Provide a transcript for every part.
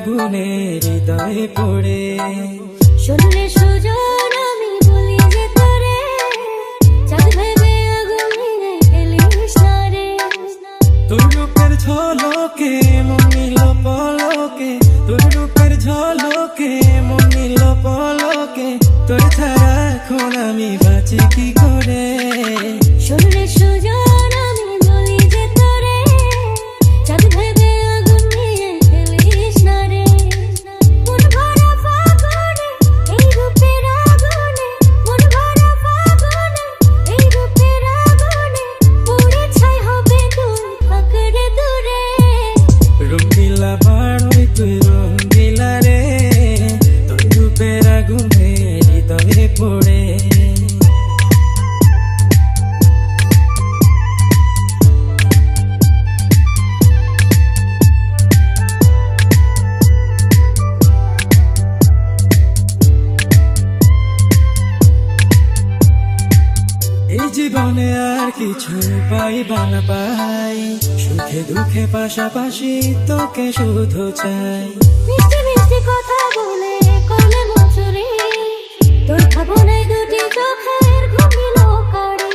আগুনে হৃদয়ে পড়ে। শুনলে সুজন আমি বলি যে তোরে, চাঁদ ভেবে আগুন নিয়ে ফেলিস না রে। তোর রূপের ঝলকে মন নিল পলকে, তোর রূপের ঝলকে মন নিল পলকে, তোর ছাড়া এখন আমি বাঁচি কি করে। শুনলে সুজন আমি বলি যে তোরে, চাঁদ ভেবে আগুন নিয়ে ফেলিস না রে। মন ভরা ফাগুনে এই রূপের আগুনে, মন ভরা ফাগুনে এই রূপের আগুনে, পুড়ে ছাই হবে তুই থাকরে দূরে। রঙিলা বাড়ই তুই রঙিলা রে, তোর রূপের আগুনে হৃদয়ে পড়ে। এই জীবনে আর কিছু পাইবা না পাই, সুখে দুঃখে পাশাপাশি তোকে শুধু চাই। মিষ্টি মিষ্টি কথা বলে করলে মন চুরি, তোর ভাবনায় দুটি চোখের ঘুমিল কারি।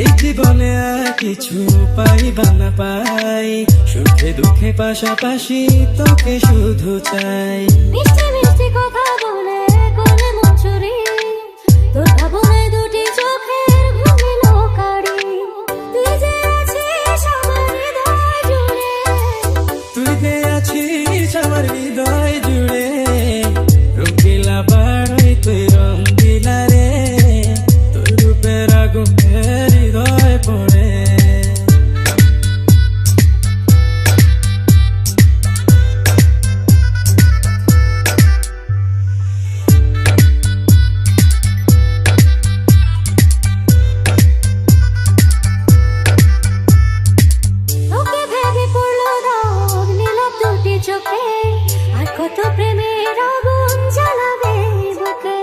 এই জীবনে আর কিছু পাইবা না পাই, সুখে দুঃখে পাশাপাশি তোকে শুধু চাই। মিষ্টি মিষ্টি কথা বলে করলে মন চুরি, তোর ভাবনায় দুটি চোখের ঘুমিল কারি। তুই যে আছিস আমার হৃদয় জুড়ে, তুই যে আছিস আমার হৃদয় জুড়ে। রঙিলা বাড়ই তুই রঙিলা রে, তোর রূপের আগুনে হৃদয় পড়ে। তোকে ভেবে পড়লো দাগ নীরব দুটি চোখে, আর কত প্রেমের আগুন জ্বালাবে বুকে।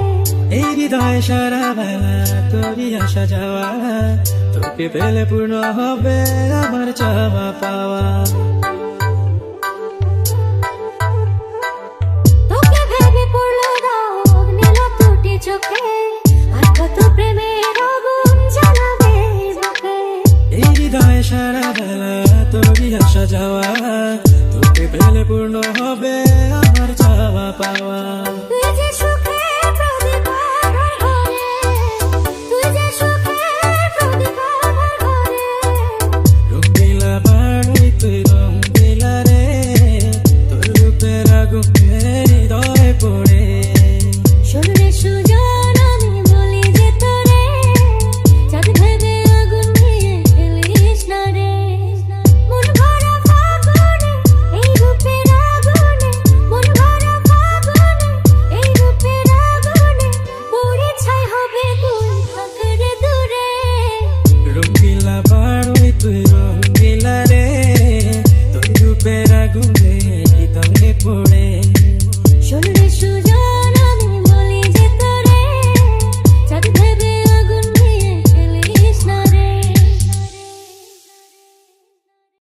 এই হৃদয় সারা বেলা তোরই আসা যাওয়া, তোকে পেলে পূর্ণ হবে আমার চাওয়া পাওয়া। তোকে ভেবে পড়লো দাগ নীরব দুটি চোখে, আর কত প্রেমের আগুন জ্বালাবে বুকে। এই হৃদয় সারা বেলা তোরই আসা যাওয়া, তোকে পেলে পূর্ণ হবে আমার চাওয়া পাওয়া। তুই যে সুখের প্রদীপ আমার ঘরে, তুই যে সুখের প্রদীপ আমার ঘরে। রঙিলা বাড়ই তুই রঙিলা রে, তোর রূপের আগুনে হৃদয় পড়ে। শুনলে সুজন আমি বলি যে তোরে, চাঁদ ভেবে আগুন নিয়ে ফেলিস না রে। মন ভরা ফাগুনে এই রূপের আগুনে, মন ভরা ফাগুনে এই রূপের আগুনে, পুড়ে ছাই হবে তুই থাকরে দূরে। রঙিলা বাড়ই তুই রঙিলা রে, তোর রূপের আগুনে হৃদয়ে পড়ে।